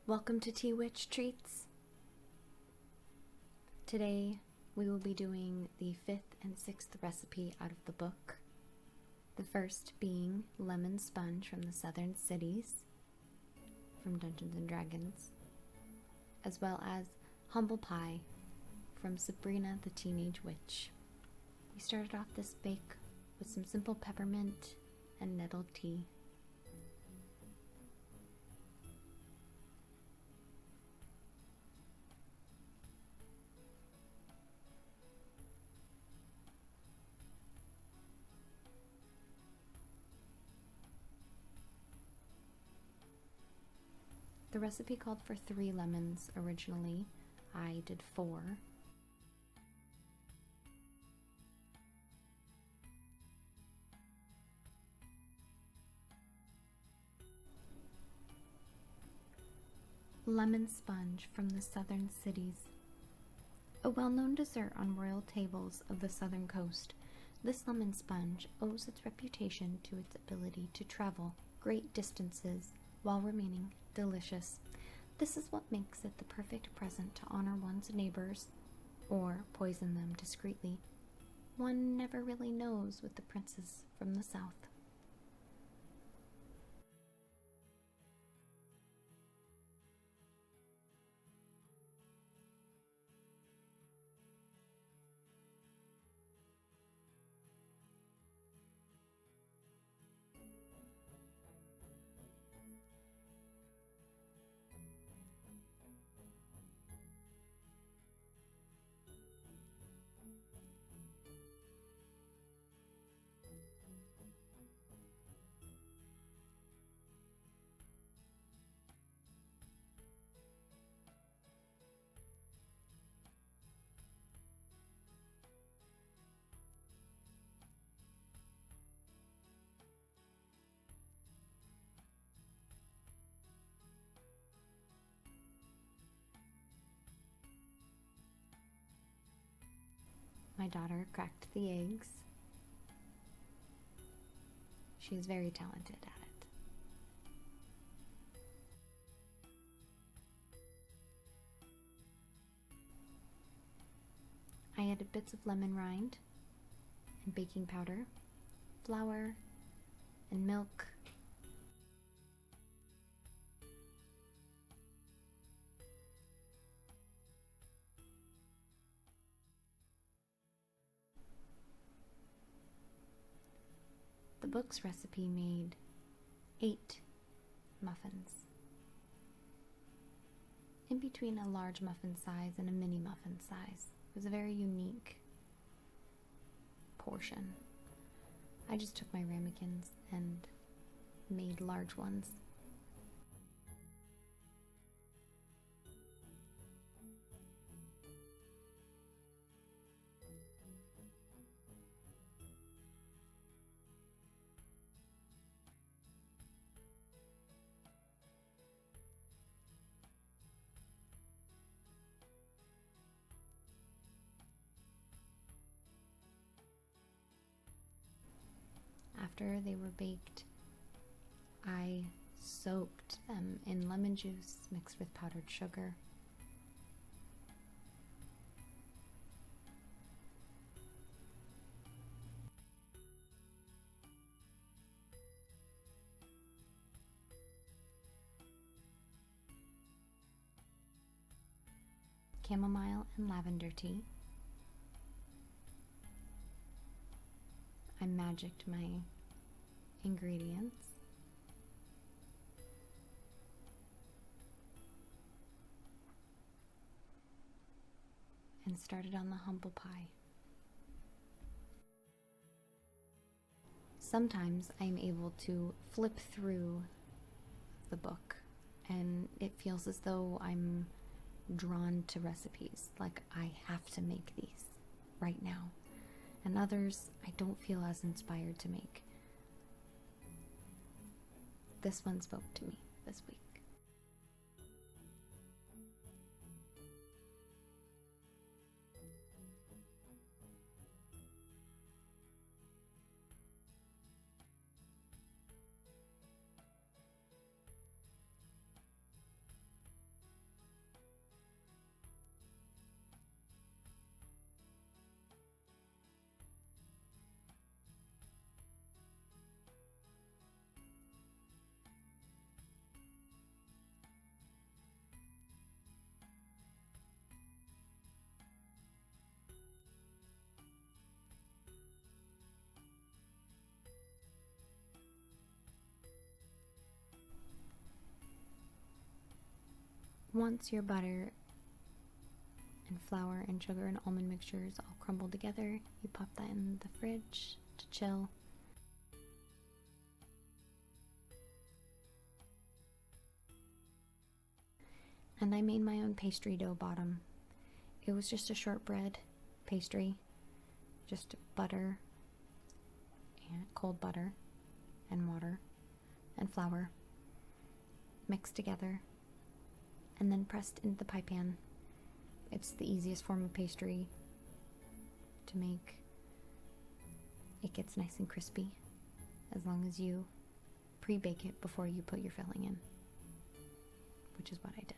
Welcome to Tea Witch Treats. Today we will be doing the 5th and 6th recipe out of the book. The first being lemon sponge from the Southern Cities from Dungeons & Dragons, as well as humble pie from Sabrina the Teenage Witch. We started off this bake with some simple peppermint and nettle tea. The recipe called for 3 lemons originally. I did 4. Lemon sponge from the Southern Cities. A well-known dessert on royal tables of the southern coast, this lemon sponge owes its reputation to its ability to travel great distances while remaining delicious. This is what makes it the perfect present to honor one's neighbors or poison them discreetly. One never really knows with the princes from the south. My daughter cracked the eggs. She is very talented at it. I added bits of lemon rind and baking powder, flour, and milk. The book's recipe made 8 muffins, in between a large muffin size and a mini muffin size. It was a very unique portion. I just took my ramekins and made large ones. After they were baked, I soaked them in lemon juice mixed with powdered sugar. Chamomile and lavender tea. I magicked my ingredients. And started on the humble pie. Sometimes I'm able to flip through the book and it feels as though I'm drawn to recipes, like I have to make these right now. And others I don't feel as inspired to make. This one spoke to me this week. Once your butter and flour and sugar and almond mixtures all crumble together, you pop that in the fridge to chill. And I made my own pastry dough bottom. It was just a shortbread pastry, just butter and cold butter and water and flour mixed together and then pressed into the pie pan. It's the easiest form of pastry to make. It gets nice and crispy as long as you pre-bake it before you put your filling in, which is what I did.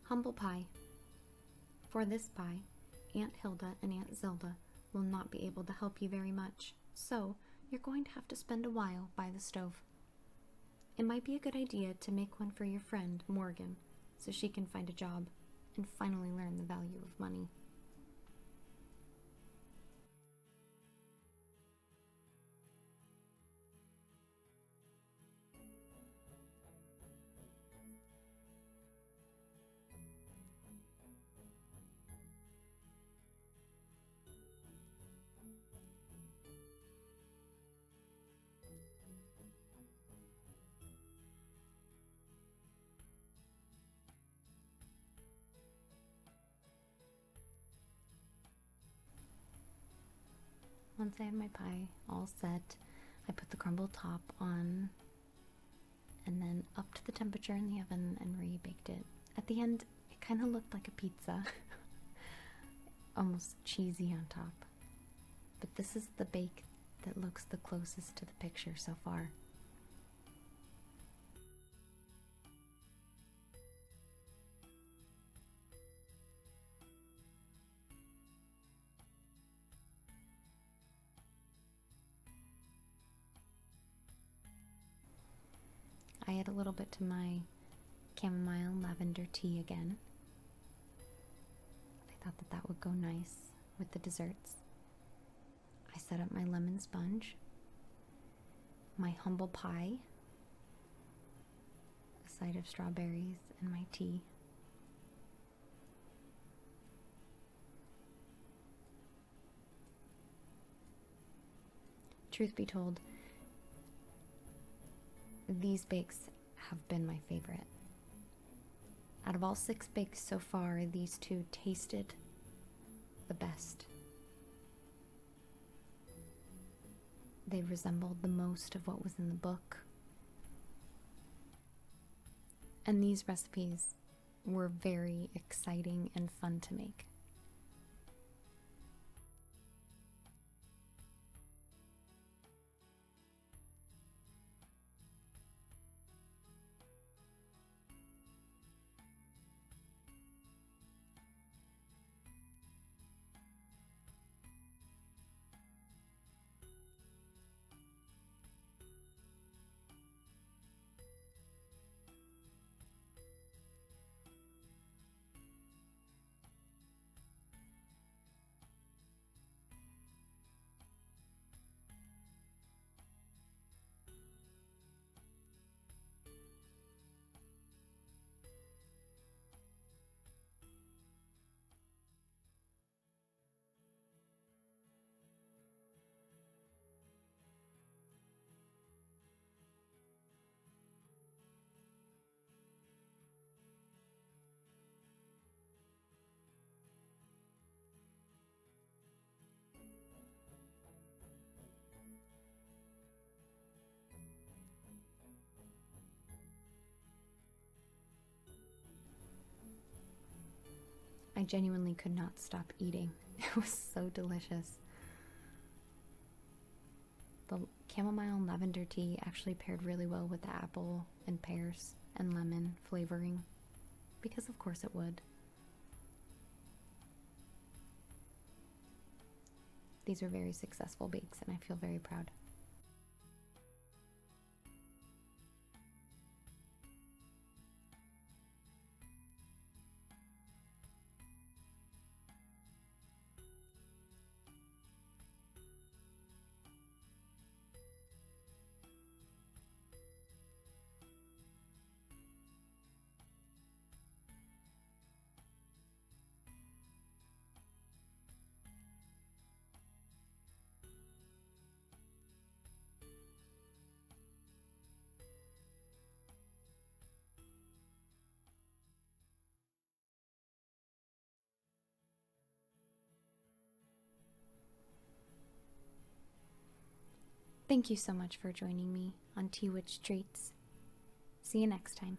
Humble pie. For this pie, Aunt Hilda and Aunt Zilda will not be able to help you very much, so you're going to have to spend a while by the stove. It might be a good idea to make one for your friend, Morgan, so she can find a job and finally learn the value of money. Once I have my pie all set, I put the crumble top on and then up to the temperature in the oven and re-baked it. At the end, it kind of looked like a pizza, almost cheesy on top. But this is the bake that looks the closest to the picture so far. I add a little bit to my chamomile lavender tea again. I thought that that would go nice with the desserts. I set up my lemon sponge, my humble pie, a side of strawberries, and my tea. Truth be told, these bakes have been my favorite. Out of all 6 bakes so far, these 2 tasted the best. They resembled the most of what was in the book. And these recipes were very exciting and fun to make. genuinely could not stop eating. It was so delicious. The chamomile and lavender tea actually paired really well with the apple and pears and lemon flavoring, because of course it would. These are very successful bakes, and I feel very proud. Thank you so much for joining me on Tea Witch Treats. See you next time.